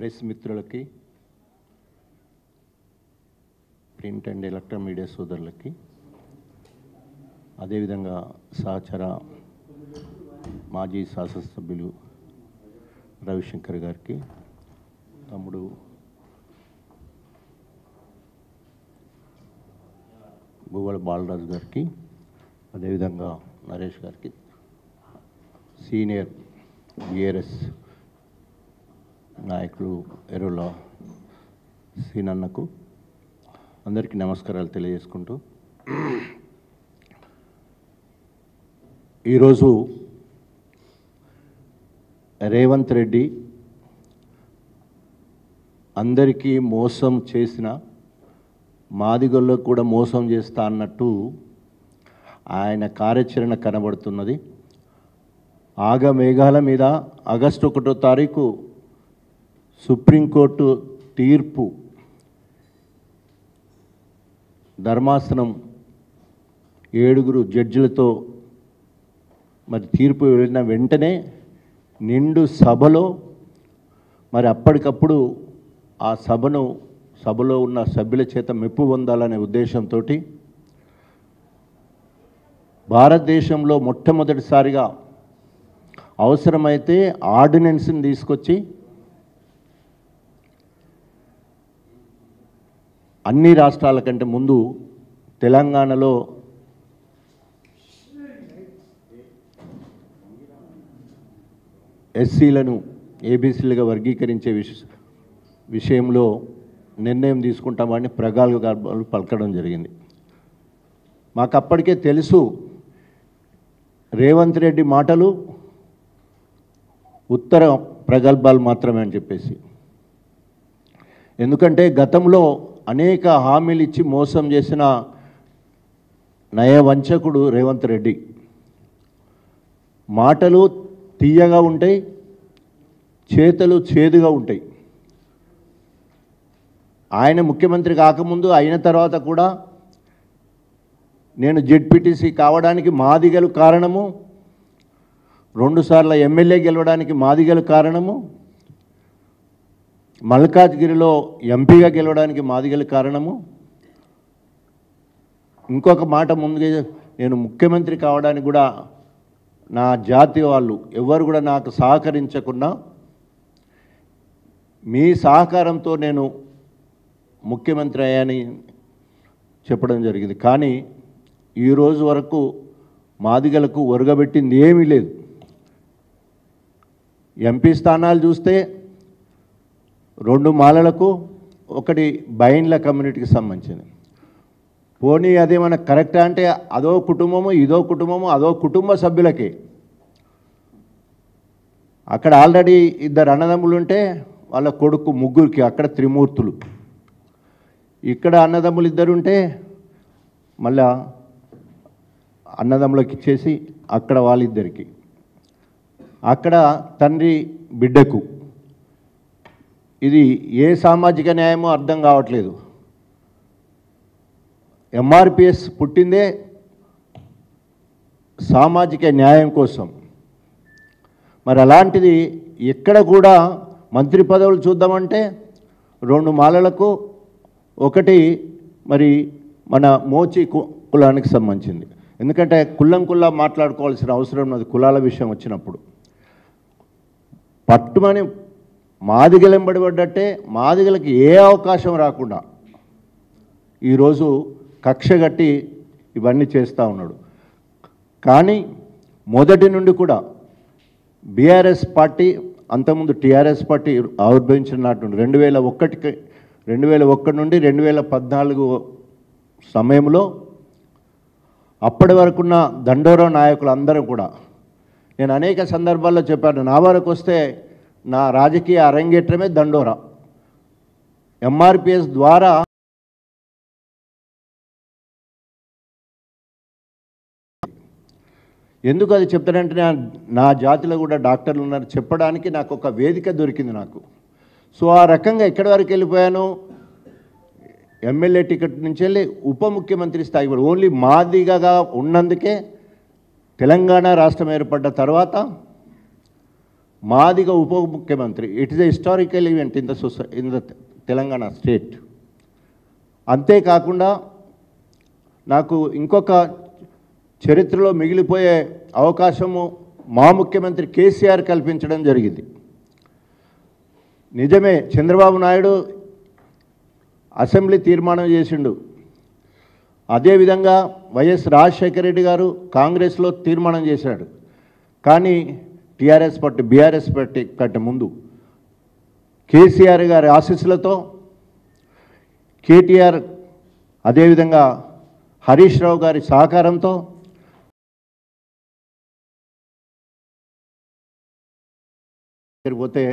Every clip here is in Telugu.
ప్రెస్ మిత్రులకి, ప్రింట్ అండ్ ఎలక్ట్రానిక్ మీడియా సోదరులకి, అదేవిధంగా సహచర మాజీ శాసనసభ్యులు రవిశంకర్ గారికి, తమ్ముడు భూవల బాలరాజు గారికి, అదేవిధంగా నరేష్ గారికి, సీనియర్ బీఆర్ఎస్ నాయకులు ఎరుల సీనన్నకు అందరికీ నమస్కారాలు తెలియజేసుకుంటూ, ఈరోజు రేవంత్ రెడ్డి అందరికీ మోసం చేసిన మాదిగొల్లకు కూడా మోసం చేస్తా అన్నట్టు ఆయన కార్యాచరణ కనబడుతున్నది. ఆగమేఘాల మీద ఆగస్టు 1వ తారీఖు సుప్రీంకోర్టు తీర్పు ధర్మాసనం 7 జడ్జిలతో మరి తీర్పు వెళ్ళిన వెంటనే నిండు సభలో మరి అప్పటికప్పుడు ఆ సభలో ఉన్న సభ్యుల చేత మెప్పు పొందాలనే ఉద్దేశంతో భారతదేశంలో మొట్టమొదటిసారిగా అవసరమైతే ఆర్డినెన్స్ని తీసుకొచ్చి అన్ని రాష్ట్రాల కంటే ముందు తెలంగాణలో ఎస్సీలను ఏబీసీలుగా వర్గీకరించే విషయంలో నిర్ణయం తీసుకుంటామని ప్రగల్భాలు పలకడం జరిగింది. మాకు అప్పటికే తెలుసు రేవంత్ రెడ్డి మాటలు ఉత్తర ప్రగల్భాలు మాత్రమే అని చెప్పేసి. ఎందుకంటే గతంలో అనేక హామీలు ఇచ్చి మోసం చేసిన నయవంచకుడు రేవంత్ రెడ్డి. మాటలు తీయగా ఉంటాయి, చేతలు చేదుగా ఉంటాయి. ఆయన ముఖ్యమంత్రి కాకముందు అయిన తర్వాత కూడా నేను జెడ్పీటీసీ కావడానికి మాదిగలు కారణము, 2 సార్లు ఎమ్మెల్యే గెలవడానికి మాదిగలు కారణము, మల్కాజ్గిరిలో ఎంపీగా గెలవడానికి మాదిగలు కారణము, ఇంకొక మాట ముందుగా నేను ముఖ్యమంత్రి కావడానికి కూడా నా జాతి వాళ్ళు ఎవరు కూడా నాకు సహకరించకుండా మీ సహకారంతో నేను ముఖ్యమంత్రి అయ్యాని చెప్పడం జరిగింది. కానీ ఈరోజు వరకు మాదిగలకు ఒరగబెట్టింది ఏమీ లేదు. ఎంపీ స్థానాలు చూస్తే 2 మాలలకు, 1 బైన్ల కమ్యూనిటీకి సంబంధించింది. పోనీ అదేమన్నా కరెక్టా అంటే అదో కుటుంబము, ఇదో కుటుంబము, అదో కుటుంబ సభ్యులకే. అక్కడ ఆల్రెడీ 2 అన్నదమ్ములు ఉంటే వాళ్ళ కొడుకు 3కి, అక్కడ త్రిమూర్తులు. ఇక్కడ అన్నదమ్ములు 2 ఉంటే మళ్ళా అన్నదమ్ములకు ఇచ్చేసి అక్కడ వాళ్ళిద్దరికి, అక్కడ తండ్రి బిడ్డకు. ఇది ఏ సామాజిక న్యాయమో అర్థం కావట్లేదు. ఎంఆర్పిఎస్ పుట్టిందే సామాజిక న్యాయం కోసం. మరి అలాంటిది ఎక్కడ కూడా మంత్రి పదవులు చూద్దామంటే 2 మాలలకు, 1 మరి మన మోచి కులానికి సంబంధించింది. ఎందుకంటే కుల్లా మాట్లాడుకోవాల్సిన అవసరం ఉన్నది కులాల విషయం వచ్చినప్పుడు. పట్టుమని మాదిగలు ఎంబడిపడ్డట్టే మాదిగలకు ఏ అవకాశం రాకుండా ఈరోజు కక్షగట్టి ఇవన్నీ చేస్తూ ఉన్నాడు. కానీ మొదటి నుండి కూడా బీఆర్ఎస్ పార్టీ, అంతకుముందు టీఆర్ఎస్ పార్టీ ఆవిర్భవించిన నాటి నుండి 2001 నుండి 2014 సమయంలో అప్పటి వరకున్న దండోరా నాయకులు అందరూ కూడా, నేను అనేక సందర్భాల్లో చెప్పాను, నా వరకు వస్తే నా రాజకీయ అరంగేట్రమే దండోరా. ఎంఆర్పిఎస్ ద్వారా ఎందుకు అది చెప్తానంటే నా జాతిలో కూడా డాక్టర్లు ఉన్నారు చెప్పడానికి నాకు ఒక వేదిక దొరికింది నాకు. సో ఆ రకంగా ఎక్కడి వరకు వెళ్ళిపోయాను, ఎమ్మెల్యే టికెట్ నుంచి వెళ్ళి ఉప ముఖ్యమంత్రి స్థాయికి ఓన్లీ మాదిగగా ఉన్నందుకే తెలంగాణ రాష్ట్రం ఏర్పడ్డ తర్వాత మాదిగ ఉప ముఖ్యమంత్రి. It is a historical event in the Telangana state. అంతేకాకుండా నాకు ఇంకొక చరిత్రలో మిగిలిపోయే అవకాశము మా ముఖ్యమంత్రి కేసీఆర్ కల్పించడం జరిగింది. నిజమే, చంద్రబాబు నాయుడు అసెంబ్లీ తీర్మానం చేసిండు. అదేవిధంగా వైఎస్ రాజశేఖర రెడ్డి గారు కాంగ్రెస్లో తీర్మానం చేశాడు. కానీ టీఆర్ఎస్ పార్టీ బీఆర్ఎస్ పార్టీ కంటే ముందు కేసీఆర్ గారి ఆశీస్సులతో, కేటీఆర్ అదేవిధంగా హరీష్ రావు గారి సహకారంతో పోతే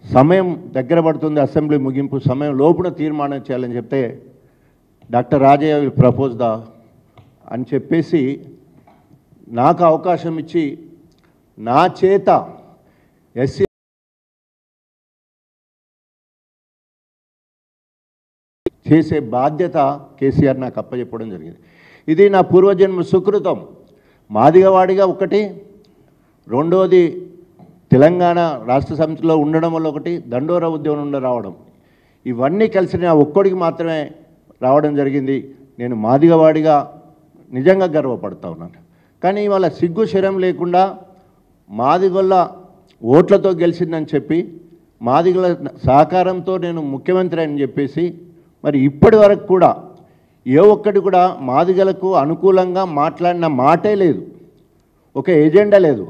సమయం దగ్గర పడుతుంది, అసెంబ్లీ ముగింపు సమయం లోపున తీర్మానం చేయాలని చెప్తే డాక్టర్ రాజయ్య విల్ ప్రపోజ్ అని చెప్పేసి నాకు అవకాశం ఇచ్చి నా చేత ఎస్సీ చేసే బాధ్యత కేసీఆర్ నాకు అప్పచెప్పడం జరిగింది. ఇది నా పూర్వజన్మ సుకృతం. మాదిగవాడిగా ఒకటి, రెండోది తెలంగాణ రాష్ట్ర సమితిలో ఉండడం వల్ల ఒకటి, దండోరా ఉద్యమం నుండి రావడం, ఇవన్నీ కలిసి నా ఒక్కడికి మాత్రమే రావడం జరిగింది. నేను మాదిగవాడిగా నిజంగా గర్వపడతా ఉన్నాను. కానీ ఇవాళ సిగ్గు శరం లేకుండా మాదిగొల్ల ఓట్లతో గెలిచిందని చెప్పి, మాదిగల సహకారంతో నేను ముఖ్యమంత్రి అని చెప్పేసి, మరి ఇప్పటి వరకు కూడా ఏ ఒక్కటి కూడా మాదిగలకు అనుకూలంగా మాట్లాడిన మాటే లేదు, ఒక ఎజెండా లేదు.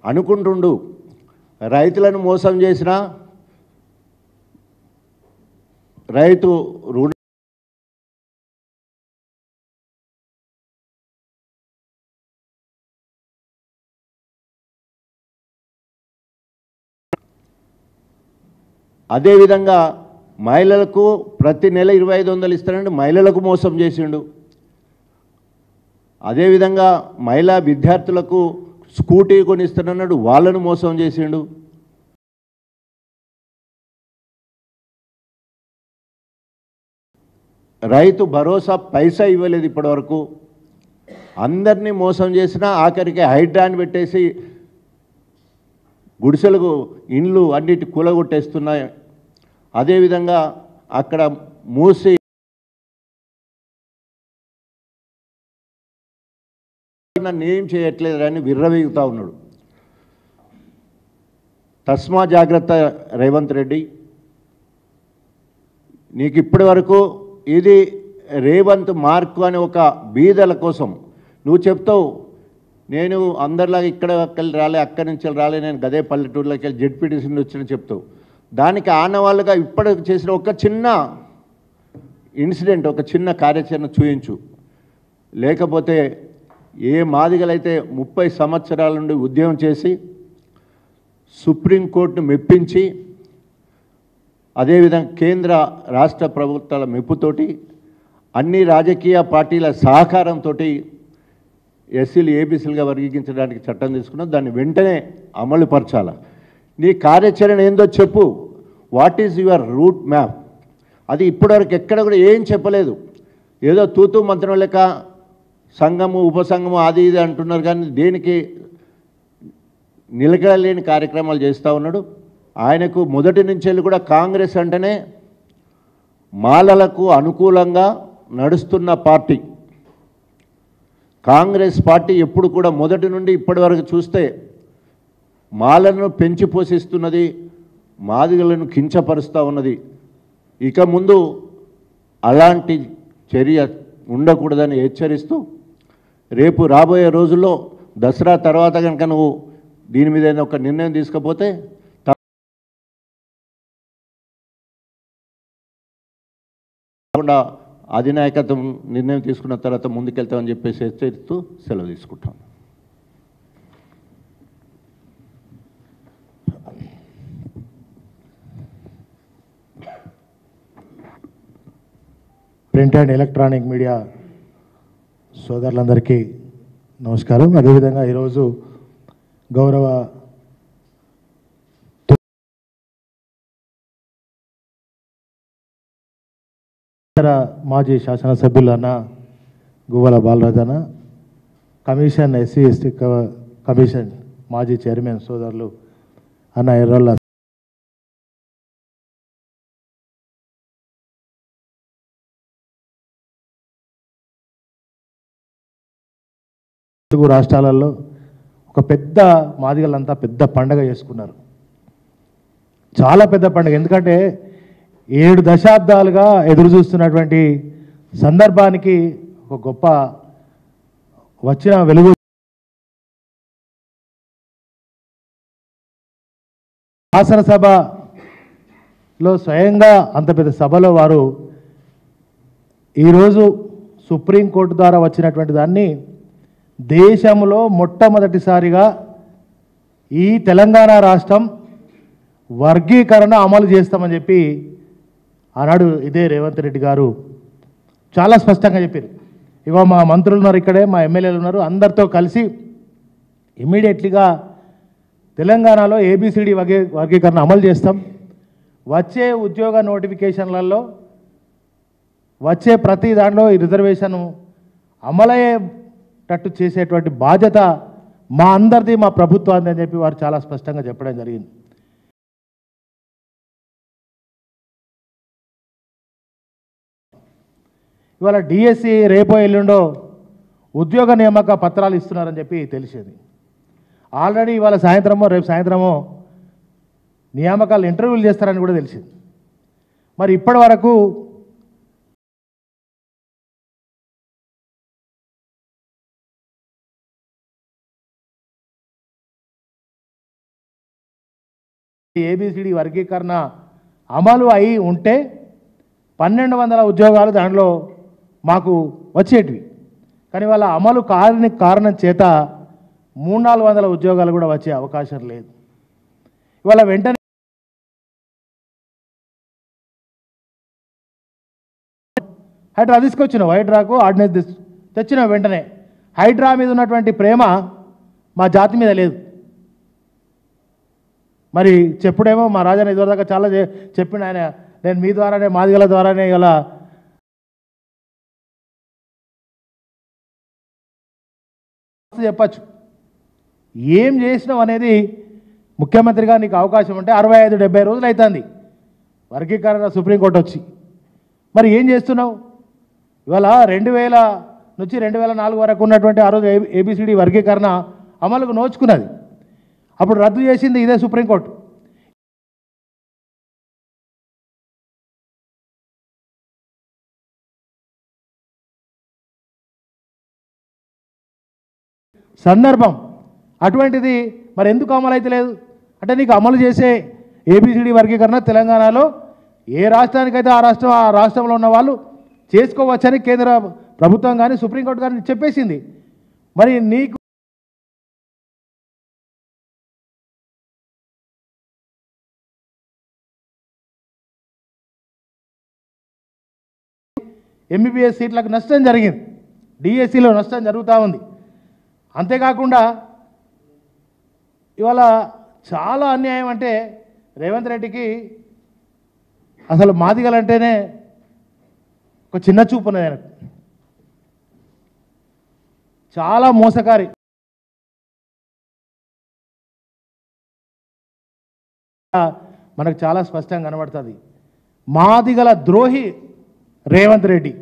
అనుకుంటుండు రైతులను మోసం చేసిన, రైతు రుణ అదేవిధంగా మహిళలకు ప్రతి నెల 2500 ఇస్తానండి, మహిళలకు మోసం చేసిండు. అదేవిధంగా మహిళా విద్యార్థులకు స్కూటీ కొనిస్తానన్నాడు, వాళ్ళను మోసం చేసిండు. రైతు భరోసా పైసా ఇవ్వలేదు ఇప్పటివరకు. అందరినీ మోసం చేసిన, ఆఖరికి హైడ్రాన్ పెట్టేసి గుడిసెలకు ఇండ్లు అన్నిటి కూలగొట్టేస్తున్నాయి. అదేవిధంగా అక్కడ మూసి నన్ను ఏం చేయట్లేదని విర్రవీగుతూ ఉన్నాడు. తస్మా జాగ్రత్త రేవంత్ రెడ్డి, నీకు ఇప్పటి వరకు ఇది రేవంత్ మార్కు అని ఒక బీదల కోసం నువ్వు చెప్తావు. నేను అందరిలాగా ఇక్కడ వెళ్ళి రాలే, అక్కడి నుంచి రాలే, నేను గదే పల్లెటూరులోకి వెళ్ళి జెడ్పీటీసీ వచ్చిన చెప్తావు. దానికి ఆనవాళ్ళుగా ఇప్పటికి చేసిన ఒక చిన్న ఇన్సిడెంట్, ఒక చిన్న కార్యాచరణ చూయించు. లేకపోతే ఏ మాదిగలైతే 30 సంవత్సరాల నుండి ఉద్యమం చేసి సుప్రీంకోర్టును మెప్పించి, అదేవిధంగా కేంద్ర రాష్ట్ర ప్రభుత్వాల మెప్పుతోటి, అన్ని రాజకీయ పార్టీల సహకారంతో ఎస్సీలు ఏబీసీలుగా వర్గీకరించడానికి చట్టం తీసుకున్నాం. దాన్ని వెంటనే అమలు పరచాలి. నీ కార్యాచరణ ఏందో చెప్పు. What is your route map? అది ఇప్పటివరకు ఎక్కడ కూడా ఏం చెప్పలేదు. ఏదో తూతూ మంత్రం లెక్క సంఘము ఉపసంఘము అది ఇది అంటున్నారు, కానీ దేనికి నిలకడలేని కార్యక్రమాలు చేస్తూ ఉన్నాడు. ఆయనకు మొదటి నుంచి వెళ్ళి కూడా కాంగ్రెస్ అంటేనే మాలలకు అనుకూలంగా నడుస్తున్న పార్టీ. కాంగ్రెస్ పార్టీ ఎప్పుడు కూడా మొదటి నుండి ఇప్పటి వరకు చూస్తే మాలను పెంచి పోషిస్తున్నది, మాదిగలను కించపరుస్తూ ఉన్నది. ఇక ముందు అలాంటి చర్య ఉండకూడదని హెచ్చరిస్తూ, రేపు రాబోయే రోజుల్లో దసరా తర్వాత కనుక నువ్వు దీని మీద ఒక నిర్ణయం తీసుకపోతే తప్పకుండా అధినాయకత్వం నిర్ణయం తీసుకున్న తర్వాత ముందుకెళ్తామని చెప్పేసి హెచ్చరిస్తూ సెలవు తీసుకుంటాం. ప్రింట్ అండ్ ఎలక్ట్రానిక్ మీడియా సోదరులందరికీ నమస్కారం. అదేవిధంగా ఈరోజు గౌరవ మాజీ శాసనసభ్యులు అన్న గువ్వల Balarajanna, commission SC ST commission మాజీ చైర్మన్ సోదరులు అన్న ఎర్రొల్ల తెలుగు రాష్ట్రాలలో ఒక పెద్ద మాదిగలంతా పెద్ద పండగ చేసుకున్నారు. చాలా పెద్ద పండుగ. ఎందుకంటే 7 దశాబ్దాలుగా ఎదురు చూస్తున్నటువంటి సందర్భానికి ఒక గొప్ప వచ్చిన వెలుగు. శాసనసభలో స్వయంగా అంత పెద్ద సభలో వారు ఈరోజు సుప్రీంకోర్టు ద్వారా వచ్చినటువంటి దాన్ని దేశంలో మొట్టమొదటిసారిగా ఈ తెలంగాణ రాష్ట్రం వర్గీకరణ అమలు చేస్తామని చెప్పి ఆనాడు ఇదే రేవంత్ రెడ్డి గారు చాలా స్పష్టంగా చెప్పారు. ఇగో మా మంత్రులు ఉన్నారు, ఇక్కడే మా ఎమ్మెల్యేలు ఉన్నారు, అందరితో కలిసి ఇమ్మీడియట్లీగా తెలంగాణలో ఏబిసిడి వర్గీకరణ అమలు చేస్తాం. వచ్చే ఉద్యోగ నోటిఫికేషన్లలో వచ్చే ప్రతి దాంట్లో ఈ రిజర్వేషన్ అమలయ్యేటట్టు చేసేటువంటి బాధ్యత మా అందరిది, మా ప్రభుత్వాన్ని అని చెప్పి వారు చాలా స్పష్టంగా చెప్పడం జరిగింది. ఇవాళ డిఎస్సి రేపో ఎల్లుండో ఉద్యోగ నియామక పత్రాలు ఇస్తున్నారని చెప్పి తెలిసేది. ఆల్రెడీ ఇవాళ సాయంత్రమో రేపు సాయంత్రమో నియామకాలు ఇంటర్వ్యూలు చేస్తారని కూడా తెలిసింది. మరి ఇప్పటి వరకు ఏబిసిడి వర్గీకరణ అమలు అయి ఉంటే 1200 ఉద్యోగాలు దాంట్లో మాకు వచ్చేటివి. కానీ వాళ్ళ అమలు కారణం చేత 300-400 ఉద్యోగాలు కూడా వచ్చే అవకాశం లేదు. ఇవాళ వెంటనే హైడ్రా తీసుకొచ్చినావు, హైడ్రాకు ఆర్డినెన్స్ తెచ్చినావు. వెంటనే హైడ్రా మీద ఉన్నటువంటి ప్రేమ మా జాతి మీద లేదు. మరి చెప్పుడేమో మా రాజన్న ఇదివరదాకా చాలా చెప్పిండు ఆయన, నేను మీ ద్వారానే మాదిగల ద్వారానే ఇలా చెప్పచ్చు. ఏం చేసినావు అనేది ముఖ్యమంత్రిగా నీకు అవకాశం ఉంటే 65-70 రోజులు అవుతుంది వర్గీకరణ సుప్రీంకోర్టు వచ్చి. మరి ఏం చేస్తున్నావు? ఇవాళ 2000 నుంచి 2004 వరకు ఉన్నటువంటి ఆ రోజు ఏబిసిడి వర్గీకరణ అమలుకు నోచుకున్నది. అప్పుడు రద్దు చేసింది ఇదే సుప్రీంకోర్టు. సందర్భం అటువంటిది మరి ఎందుకు అమలు అయితే లేదు అంటే, నీకు అమలు చేసే ఏబిసిడి వర్గీకరణ తెలంగాణలో ఏ రాష్ట్రానికైతే ఆ రాష్ట్రంలో ఉన్న వాళ్ళు చేసుకోవచ్చని కేంద్ర ప్రభుత్వం కానీ సుప్రీంకోర్టు కానీ చెప్పేసింది. మరి నీకు ఎంబీబీఎస్ సీట్లకు నష్టం జరిగింది, డిఎస్సిలో నష్టం జరుగుతూ ఉంది. అంతేకాకుండా ఇవాళ చాలా అన్యాయం. అంటే రేవంత్ రెడ్డికి అసలు మాదిగలంటేనే ఒక చిన్న చూపు ఉన్నది. ఆయనకు చాలా మోసకారి. మనకు చాలా స్పష్టంగా కనబడుతుంది. మాదిగల ద్రోహి రేవంత్ రెడ్డి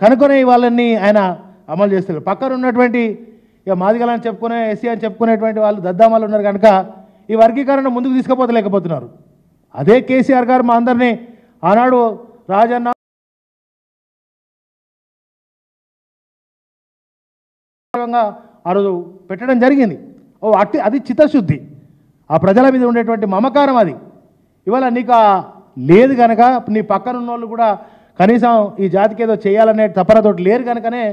కనుకొనే వాళ్ళని ఆయన అమలు చేస్తారు. పక్కన ఉన్నటువంటి ఇక మాదిగలని చెప్పుకునే ఎస్సీ అని చెప్పుకునేటువంటి వాళ్ళు దద్దామాలు ఉన్నారు కనుక ఈ వర్గీకరణ ముందుకు తీసుకుపోతలేకపోతున్నారు. అదే కేసీఆర్ గారు మా అందరినీ ఆనాడు రాజన్న ఆ రోజు పెట్టడం జరిగింది. అది చిత్తశుద్ధి, ఆ ప్రజల మీద ఉండేటువంటి మమకారం అది. ఇవాళ నీకు లేదు కనుక నీ పక్కన ఉన్న వాళ్ళు కూడా కనీసం ఈ జాతికి ఏదో చేయాలనే తపనతోటి లేరు కనుకనే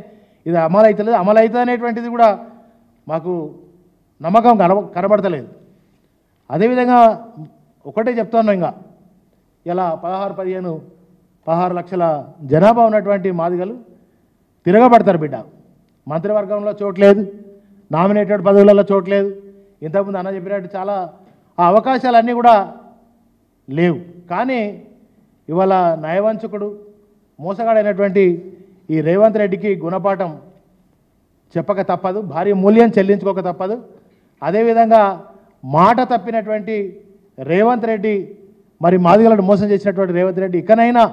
ఇది అమలు అవుతలేదు. అమలు అవుతుంది అనేటువంటిది కూడా మాకు నమ్మకం కనబడతలేదు. అదేవిధంగా ఒకటే చెప్తున్నాం, ఇంకా ఇలా 16 లక్షల జనాభా ఉన్నటువంటి మాదిగలు తిరగబడతారు బిడ్డ. మంత్రివర్గంలో చోట్లేదు, నామినేటెడ్ పదవులలో చోట్లేదు. ఇంతకుముందు అన్న చెప్పినట్టు చాలా ఆ అవకాశాలన్నీ కూడా లేవు. కానీ ఇవాళ నయవంచకుడు మోసగాడైనటువంటి ఈ రేవంత్ రెడ్డికి గుణపాఠం చెప్పక తప్పదు, భారీ మూల్యం చెల్లించుకోక తప్పదు. అదేవిధంగా మాట తప్పినటువంటి రేవంత్ రెడ్డి, మరి మాదిగలను మోసం చేసినటువంటి రేవంత్ రెడ్డి ఇకనైనా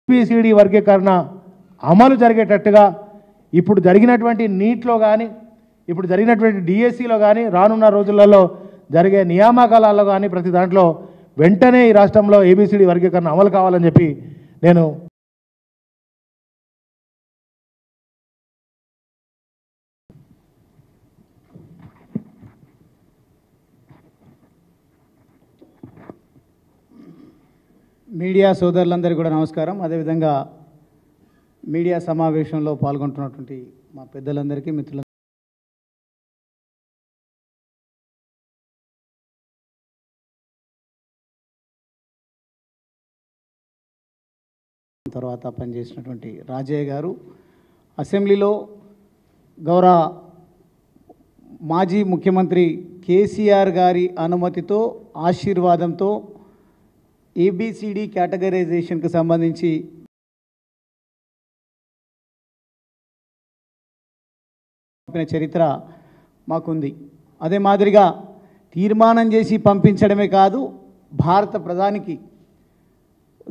ఏబిసిడి వర్గీకరణ అమలు జరిగేటట్టుగా ఇప్పుడు జరిగినటువంటి నీట్లో కానీ, ఇప్పుడు జరిగినటువంటి డిఎస్సిలో కానీ, రానున్న రోజులలో జరిగే నియామకాలలో కానీ ప్రతి దాంట్లో వెంటనే ఈ రాష్ట్రంలో ఏబిసిడి వర్గీకరణ అమలు కావాలని చెప్పి నేను మీడియా సోదరులందరికీ కూడా నమస్కారం. అదేవిధంగా మీడియా సమావేశంలో పాల్గొంటున్నటువంటి మా పెద్దలందరికీ, మిత్రులందరికీ తర్వాత పనిచేసినటువంటి రాజయ్య గారు, అసెంబ్లీలో గౌరవ మాజీ ముఖ్యమంత్రి కేసీఆర్ గారి అనుమతితో, ఆశీర్వాదంతో ఏబిసిడి కేటగరైజేషన్కి సంబంధించి చరిత్ర మాకుంది. అదే మాదిరిగా తీర్మానం చేసి పంపించడమే కాదు, భారత ప్రధానికి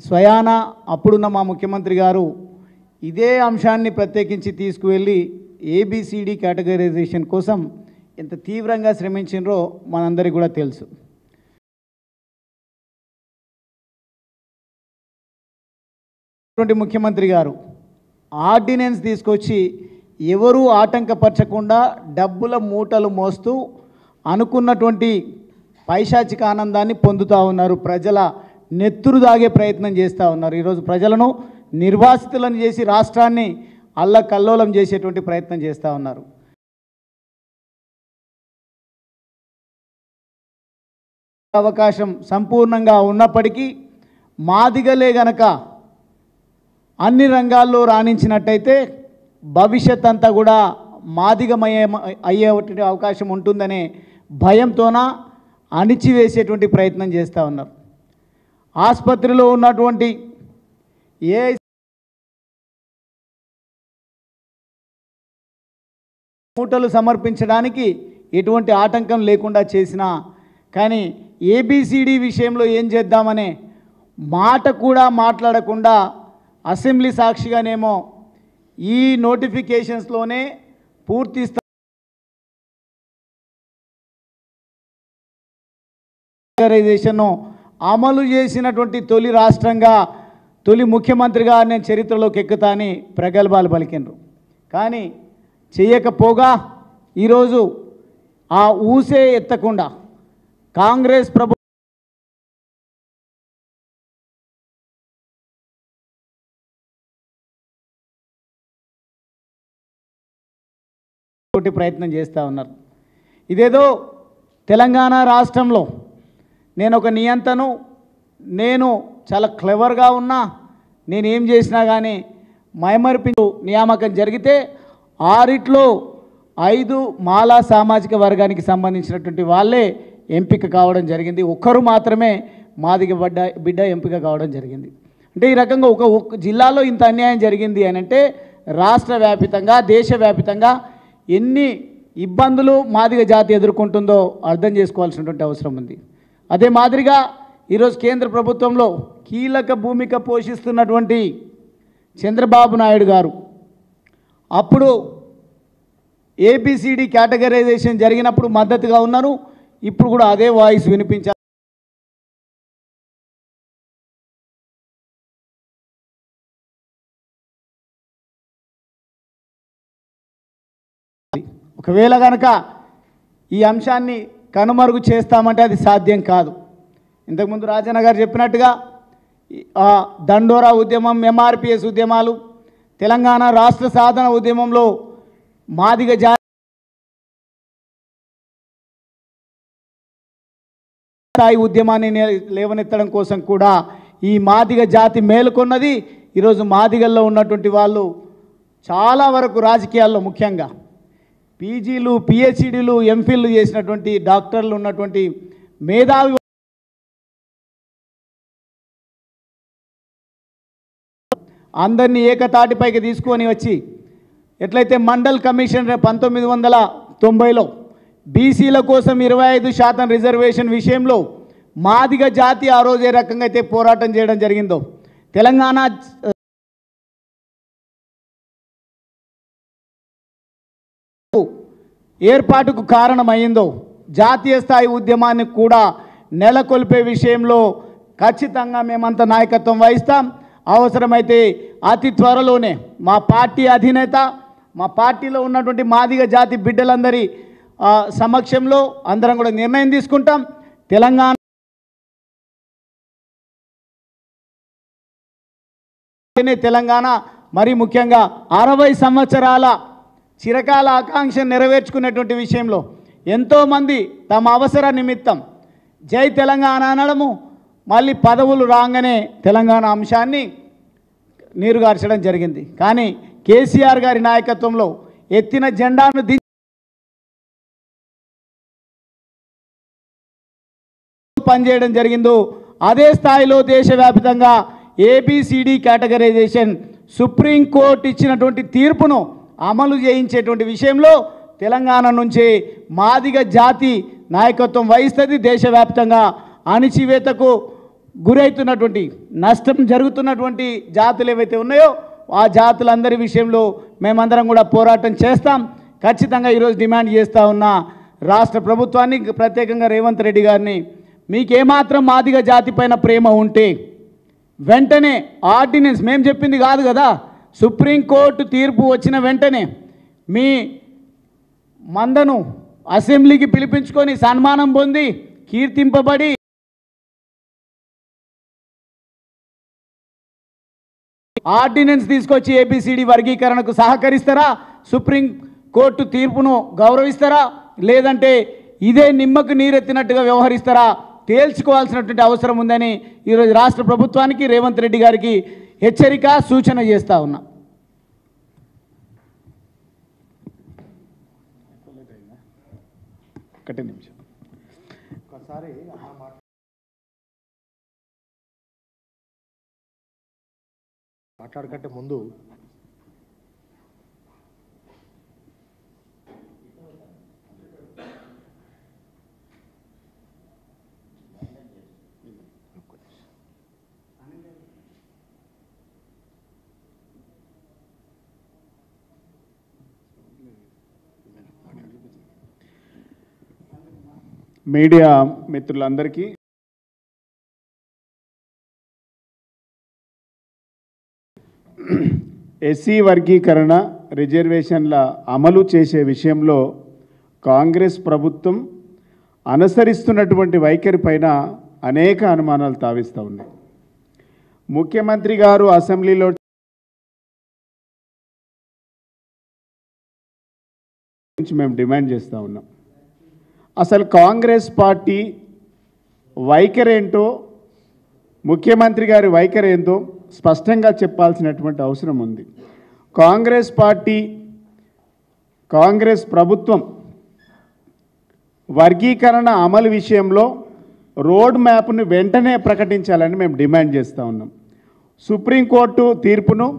స్వయాన అప్పుడున్న మా ముఖ్యమంత్రి గారు ఇదే అంశాన్ని ప్రత్యేకించి తీసుకువెళ్ళి ఏబిసిడి కేటగరైజేషన్ కోసం ఎంత తీవ్రంగా శ్రమించినరో మనందరికీ కూడా తెలుసు. ముఖ్యమంత్రి గారు ఆర్డినెన్స్ తీసుకొచ్చి ఎవరూ ఆటంకపరచకుండా డబ్బుల మూటలు మోస్తూ అనుకున్నటువంటి పైశాచిక ఆనందాన్ని పొందుతూ ఉన్నారు. ప్రజల నెత్తురు దాగే ప్రయత్నం చేస్తూ ఉన్నారు. ఈరోజు ప్రజలను నిర్వాసితులను చేసి రాష్ట్రాన్ని అల్లకల్లోలం చేసేటువంటి ప్రయత్నం చేస్తూ ఉన్నారు. అవకాశం సంపూర్ణంగా ఉన్నప్పటికీ మాదిగలే గనక అన్ని రంగాల్లో రాణించినట్టయితే భవిష్యత్ అంతా కూడా అయ్యేటువంటి అవకాశం ఉంటుందనే భయంతోన అణిచివేసేటువంటి ప్రయత్నం చేస్తూ ఉన్నారు. ఆసుపత్రిలో ఉన్నటువంటి ఏ మూటలు సమర్పించడానికి ఎటువంటి ఆటంకం లేకుండా చేసినా కానీ ఏబిసిడి విషయంలో ఏం చేద్దామనే మాట కూడా మాట్లాడకుండా అసెంబ్లీ సాక్షిగానేమో ఈ నోటిఫికేషన్స్లోనే పూర్తి స్థాయిను అమలు చేసినటువంటి తొలి రాష్ట్రంగా, తొలి ముఖ్యమంత్రిగా నేను చరిత్రలోకి ఎక్కుతా అని ప్రగల్భాలు పలికినరు. కానీ చేయకపోగా ఈరోజు ఆ ఊసే ఎత్తకుండా కాంగ్రెస్ ప్రభుత్వం ప్రయత్నం చేస్తూ ఉన్నారు. ఇదేదో తెలంగాణ రాష్ట్రంలో నేను ఒక నియంతను, నేను చాలా క్లెవర్గా ఉన్నా, నేనేం చేసినా కానీ మైమర్పించు నియామకం జరిగితే 6 5 మాలా సామాజిక వర్గానికి సంబంధించినటువంటి వాళ్ళే ఎంపిక కావడం జరిగింది. ఒక్కరు మాత్రమే మాదిగ బిడ్డ ఎంపిక కావడం జరిగింది. అంటే ఈ రకంగా ఒక జిల్లాలో ఇంత అన్యాయం జరిగింది అని అంటే రాష్ట్ర వ్యాపితంగా, దేశవ్యాపితంగా ఎన్ని ఇబ్బందులు మాదిగ జాతి ఎదుర్కొంటుందో అర్థం చేసుకోవాల్సినటువంటి అవసరం ఉంది. అదే మాదిరిగా ఈరోజు కేంద్ర ప్రభుత్వంలో కీలక భూమిక పోషిస్తున్నటువంటి చంద్రబాబు నాయుడు గారు అప్పుడు ఏబిసిడి కేటగరైజేషన్ జరిగినప్పుడు మద్దతుగా ఉన్నారు. ఇప్పుడు కూడా అదే వాయిస్ వినిపించారు. ఒకవేళ కనుక ఈ అంశాన్ని కనుమరుగు చేస్తామంటే అది సాధ్యం కాదు. ఇంతకుముందు రాజన్న గారు చెప్పినట్టుగా దండోరా ఉద్యమం, ఎంఆర్పిఎస్ ఉద్యమాలు, తెలంగాణ రాష్ట్ర సాధన ఉద్యమంలో మాదిగ స్థాయి ఉద్యమాన్ని లేవనెత్తడం కోసం కూడా ఈ మాదిగ జాతి మేలుకొన్నది. ఈరోజు మాదిగల్లో ఉన్నటువంటి వాళ్ళు చాలా వరకు రాజకీయాల్లో ముఖ్యంగా పీజీలు, పిహెచ్డీలు, ఎంఫిల్లు చేసినటువంటి డాక్టర్లు ఉన్నటువంటి మేధావి అందరినీ ఏకతాటిపైకి తీసుకొని వచ్చి ఎట్లయితే మండల్ కమిషన్ 1990లో బీసీల కోసం 25% రిజర్వేషన్ విషయంలో మాదిగ జాతి ఆ రోజు ఏ రకంగా అయితే పోరాటం చేయడం జరిగిందో, తెలంగాణ ఏర్పాటుకు కారణమైందో, జాతీయ స్థాయి ఉద్యమాన్ని కూడా నెలకొల్పే విషయంలో ఖచ్చితంగా మేమంతా నాయకత్వం వహిస్తాం. అవసరమైతే అతి త్వరలోనే మా పార్టీ అధినేత, మా పార్టీలో ఉన్నటువంటి మాదిగ జాతి బిడ్డలందరి సమక్షంలో అందరం కూడా నిర్ణయం తీసుకుంటాం. తెలంగాణ మరి ముఖ్యంగా 60 సంవత్సరాల చిరకాల ఆకాంక్ష నెరవేర్చుకునేటువంటి విషయంలో ఎంతోమంది తమ అవసర నిమిత్తం జై తెలంగాణ అనడము, మళ్ళీ పదవులు రాగానే తెలంగాణ అంశాన్ని నీరుగార్చడం జరిగింది. కానీ కేసీఆర్ గారి నాయకత్వంలో ఎత్తిన జెండాను పనిచేయడం జరిగిందో అదే స్థాయిలో దేశవ్యాప్తంగా ఏబిసిడి కేటగరైజేషన్ సుప్రీంకోర్టు ఇచ్చినటువంటి తీర్పును అమలు చేయించేటువంటి విషయంలో తెలంగాణ నుంచి మాదిగ జాతి నాయకత్వం వహిస్తుంది. దేశవ్యాప్తంగా అణిచివేతకు గురవుతున్నటువంటి, నష్టం జరుగుతున్నటువంటి జాతులు ఏవైతే ఉన్నాయో ఆ జాతులందరి విషయంలో మేమందరం కూడా పోరాటం చేస్తాం. ఖచ్చితంగా ఈరోజు డిమాండ్ చేస్తూ ఉన్న రాష్ట్ర ప్రభుత్వాన్ని, ప్రత్యేకంగా రేవంత్ రెడ్డి గారిని, మీకేమాత్రం మాదిగ జాతి పైన ప్రేమ ఉంటే వెంటనే ఆర్డినెన్స్, మేము చెప్పింది కాదు కదా, సుప్రీంకోర్టు తీర్పు వచ్చిన వెంటనే మీ మందను అసెంబ్లీకి పిలిపించుకొని సన్మానం పొంది కీర్తింపబడి ఆర్డినెన్స్ తీసుకొచ్చి ఏబిసిడి వర్గీకరణకు సహకరిస్తారా? సుప్రీంకోర్టు తీర్పును గౌరవిస్తారా? లేదంటే ఇదే నిమ్మకు నీరెత్తినట్టుగా వ్యవహరిస్తారా? తేల్చుకోవాల్సినటువంటి అవసరం ఉందని ఈరోజు రాష్ట్ర ప్రభుత్వానికి, రేవంత్ రెడ్డి గారికి హెచ్చరిక, సూచన చేస్తూ ఉన్నా. ఒకటే నిమిషం ఒకసారి మాట్లాడకంటే ముందు మీడియా మిత్రులందరికీ ఎస్సీ వర్గీకరణ రిజర్వేషన్ల అమలు చేసే విషయంలో కాంగ్రెస్ ప్రభుత్వం అనుసరిస్తున్నటువంటి వైఖరి పైన అనేక అనుమానాలు తావిస్తూ ఉన్నాయి. ముఖ్యమంత్రి గారు అసెంబ్లీలో మేము డిమాండ్ చేస్తూ ఉన్నాం. అసలు కాంగ్రెస్ పార్టీ వైఖరి ఏంటో, ముఖ్యమంత్రి గారి వైఖరి ఏంటో స్పష్టంగా చెప్పాల్సినటువంటి అవసరం ఉంది. కాంగ్రెస్ పార్టీ, కాంగ్రెస్ ప్రభుత్వం వర్గీకరణ అమలు విషయంలో రోడ్ మ్యాప్ను వెంటనే ప్రకటించాలని మేము డిమాండ్ చేస్తూ ఉన్నాం. సుప్రీంకోర్టు తీర్పును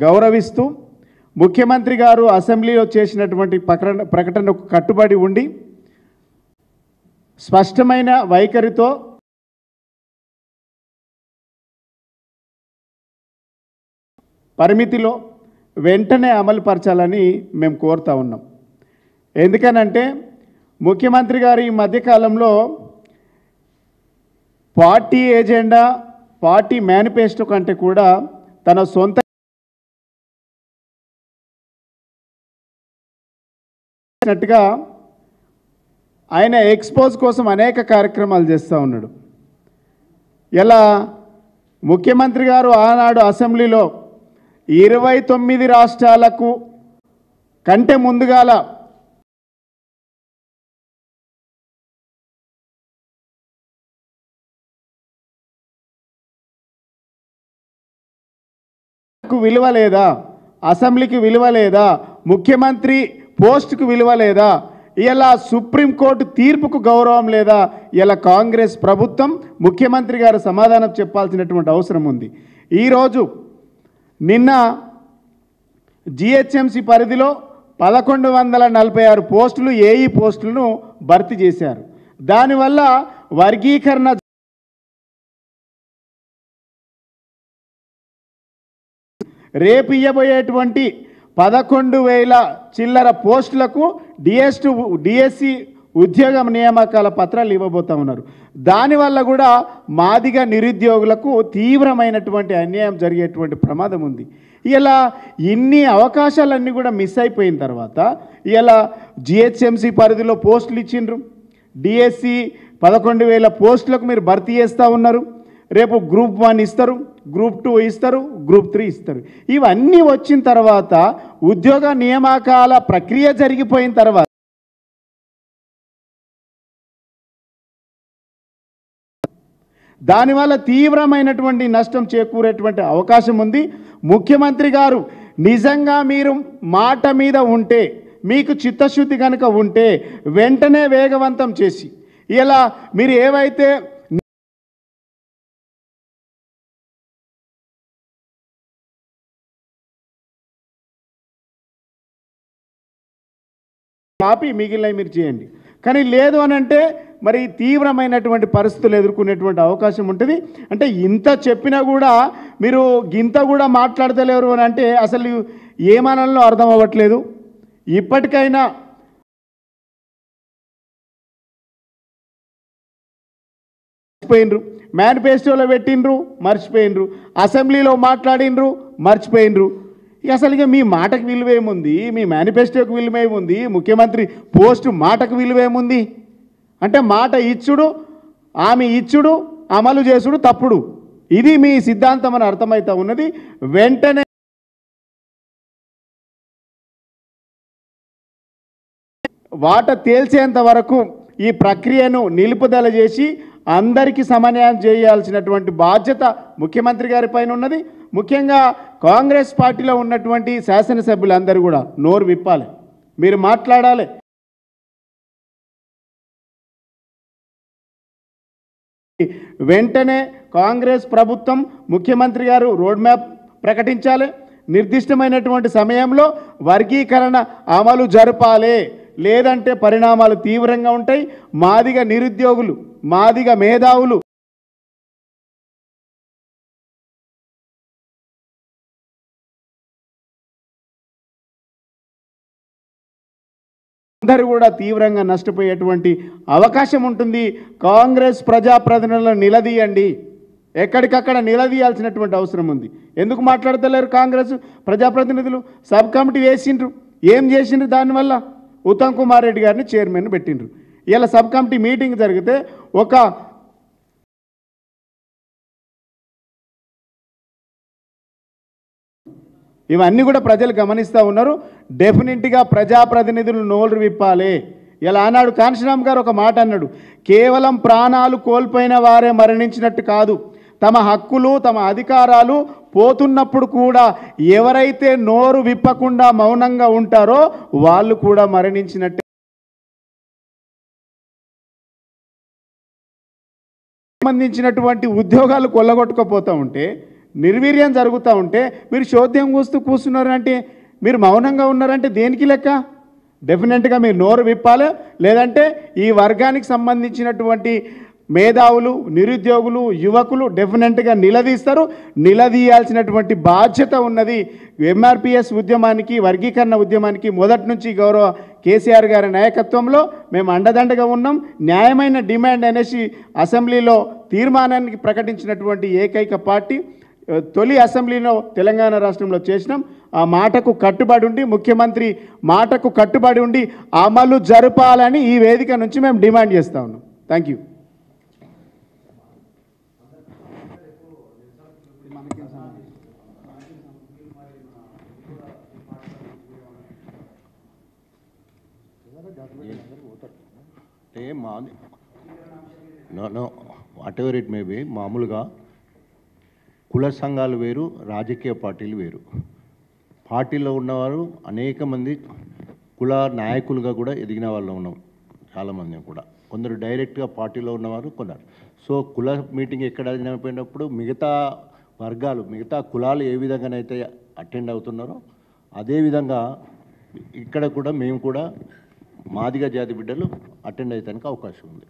గౌరవిస్తూ ముఖ్యమంత్రి గారు అసెంబ్లీలో చేసినటువంటి ప్రకటనకు కట్టుబడి ఉండి స్పష్టమైన వైఖరితో పరిమితిలో వెంటనే అమలుపరచాలని మేము కోరుతా ఉన్నాం. ఎందుకనంటే ముఖ్యమంత్రి గారు ఈ మధ్యకాలంలో పార్టీ ఏజెండా, పార్టీ మేనిఫెస్టో కంటే కూడా తన సొంత ఆయన ఎక్స్పోజ్ కోసం అనేక కార్యక్రమాలు చేస్తూ ఉన్నాడు. ఇలా ముఖ్యమంత్రి గారు ఆనాడు అసెంబ్లీలో 29 రాష్ట్రాలకు కంటే ముందుగాల విలువ లేదా, అసెంబ్లీకి విలువ లేదా, ముఖ్యమంత్రి పోస్టుకు విలువ లేదా, ఇలా సుప్రీంకోర్టు తీర్పుకు గౌరవం లేదా, ఇలా కాంగ్రెస్ ప్రభుత్వం ముఖ్యమంత్రి గారు సమాధానం చెప్పాల్సినటువంటి అవసరం ఉంది. ఈరోజు నిన్న జిహెచ్ఎంసి పరిధిలో 1146 పోస్టులు ఏఈ పోస్టులను భర్తీ చేశారు. దానివల్ల వర్గీకరణ రేపు ఇవ్వబోయేటువంటి 11,000 చిల్లర పోస్టులకు డిఎస్సి ఉద్యోగ నియామకాల పత్రాలు ఇవ్వబోతా ఉన్నారు. దానివల్ల కూడా మాదిగ నిరుద్యోగులకు తీవ్రమైనటువంటి అన్యాయం జరిగేటువంటి ప్రమాదం ఉంది. ఇలా ఇన్ని అవకాశాలన్నీ కూడా మిస్ అయిపోయిన తర్వాత ఇలా జిహెచ్ఎంసి పరిధిలో పోస్టులు ఇచ్చిండ్రు, డిఎస్సి 11,000 పోస్టులకు మీరు భర్తీ చేస్తూ ఉన్నారు. రేపు గ్రూప్ 1 ఇస్తారు, గ్రూప్ 2 ఇస్తారు, గ్రూప్ 3 ఇస్తారు. ఇవన్నీ వచ్చిన తర్వాత ఉద్యోగ నియామకాల ప్రక్రియ జరిగిపోయిన తర్వాత దానివల్ల తీవ్రమైనటువంటి నష్టం చేకూరేటువంటి అవకాశం ఉంది. ముఖ్యమంత్రి గారు నిజంగా మీరు మాట మీద ఉంటే, మీకు చిత్తశుద్ధి కనుక ఉంటే వెంటనే వేగవంతం చేసి ఇలా మీరు ఏవైతే కాపీ మిగిలినవి మీరు చేయండి. కానీ లేదు అని అంటే మరి తీవ్రమైనటువంటి పరిస్థితులు ఎదుర్కొనేటువంటి అవకాశం ఉంటుంది. అంటే ఇంత చెప్పినా కూడా మీరు గింత కూడా మాట్లాడతలేరు అని అంటే అసలు ఏమనాలో అర్థం అవ్వట్లేదు. ఇప్పటికైనా మర్చిపోయినరు, మేనిఫెస్టోలో పెట్టినరు మర్చిపోయినరు, అసెంబ్లీలో మాట్లాడినరు మర్చిపోయినరు. అసలు మీ మాటకు విలువేముంది, మీ మేనిఫెస్టోకి విలువేముంది, ముఖ్యమంత్రి పోస్టు మాటకు విలువేముంది? అంటే మాట ఇచ్చుడు, ఆమె ఇచ్చుడు, అమలు చేసుడు తప్పుడు. ఇది మీ సిద్ధాంతం అని అర్థమవుతా ఉన్నది. వెంటనే వాట తేల్చేంత వరకు ఈ ప్రక్రియను నిలుపుదల చేసి అందరికీ సమన్వయం చేయాల్సినటువంటి బాధ్యత ముఖ్యమంత్రి గారి పైన ఉన్నది. ముఖ్యంగా కాంగ్రెస్ పార్టీలో ఉన్నటువంటి శాసనసభ్యులందరూ కూడా నోరు విప్పాలి, మీరు మాట్లాడాలి. వెంటనే కాంగ్రెస్ ప్రభుత్వం ముఖ్యమంత్రి గారు రోడ్ మ్యాప్ ప్రకటించాలి. నిర్దిష్టమైనటువంటి సమయంలో వర్గీకరణ అమలు జరపాలి. లేదంటే పరిణామాలు తీవ్రంగా ఉంటాయి. మాదిగ నిరుద్యోగులు, మాదిగ మేధావులు అందరూ కూడా తీవ్రంగా నష్టపోయేటువంటి అవకాశం ఉంటుంది. కాంగ్రెస్ ప్రజాప్రతినిధులను నిలదీయండి, ఎక్కడికక్కడ నిలదీయాల్సినటువంటి అవసరం ఉంది. ఎందుకు మాట్లాడతలేరు కాంగ్రెస్ ప్రజాప్రతినిధులు? సబ్ కమిటీ వేసిండ్రు, ఏం చేసిండ్రు? దానివల్ల ఉత్తమ్ కుమార్ రెడ్డి గారిని చైర్మన్ పెట్టిండ్రు. ఇలా సబ్ కమిటీ మీటింగ్ జరిగితే ఇవన్నీ కూడా ప్రజలు గమనిస్తూ ఉన్నారు. డెఫినెట్గా ప్రజాప్రతినిధులు నోరు విప్పాలి. ఇలా ఆనాడు కాంశీరామ్ గారు ఒక మాట అన్నాడు, కేవలం ప్రాణాలు కోల్పోయిన వారే మరణించినట్టు కాదు, తమ హక్కులు తమ అధికారాలు పోతున్నప్పుడు కూడా ఎవరైతే నోరు విప్పకుండా మౌనంగా ఉంటారో వాళ్ళు కూడా మరణించినట్టే. సంబంధించినటువంటి ఉద్యోగాలు కొల్లగొట్టుకుపోతూ ఉంటే, నిర్వీర్యం జరుగుతూ ఉంటే మీరు చోద్యం కూస్తున్నారంటే, మీరు మౌనంగా ఉన్నారంటే దేనికి లెక్క? డెఫినెట్గా మీరు నోరు విప్పాలి. లేదంటే ఈ వర్గానికి సంబంధించినటువంటి మేధావులు, నిరుద్యోగులు, యువకులు డెఫినెట్గా నిలదీస్తారు. నిలదీయాల్సినటువంటి బాధ్యత ఉన్నది. ఎంఆర్పిఎస్ ఉద్యమానికి, వర్గీకరణ ఉద్యమానికి మొదటి నుంచి గౌరవ కేసీఆర్ గారి నాయకత్వంలో మేము అండదండగా ఉన్నాం. న్యాయమైన డిమాండ్ అనేసి అసెంబ్లీలో తీర్మానానికి ప్రకటించినటువంటి ఏకైక పార్టీ తొలి అసెంబ్లీలో తెలంగాణ రాష్ట్రంలో చేసినాం. ఆ మాటకు కట్టుబడి ఉండి, ముఖ్యమంత్రి మాటకు కట్టుబడి ఉండి అమలు జరపాలని ఈ వేదిక నుంచి మేము డిమాండ్ చేస్తూ ఉన్నాం. Thank you. Know what ever it may be, మామూలుగా కుల సంఘాలు వేరు, రాజకీయ పార్టీలు వేరు. పార్టీలో ఉన్నవారు అనేక మంది కుల నాయకులుగా కూడా ఎదిగిన వాళ్ళు ఉన్నాం, చాలామంది కూడా. కొందరు డైరెక్ట్గా పార్టీలో ఉన్నవారు, కొందరు. సో కుల మీటింగ్ ఎక్కడ జరిగినప్పుడు మిగతా వర్గాలు, మిగతా కులాలు ఏ విధంగానైతే అటెండ్ అవుతున్నారో అదేవిధంగా ఇక్కడ కూడా మేము కూడా మాదిగ జాతి బిడ్డలు అటెండ్ అయ్యేదానికి అవకాశం ఉంది.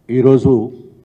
ఈరోజు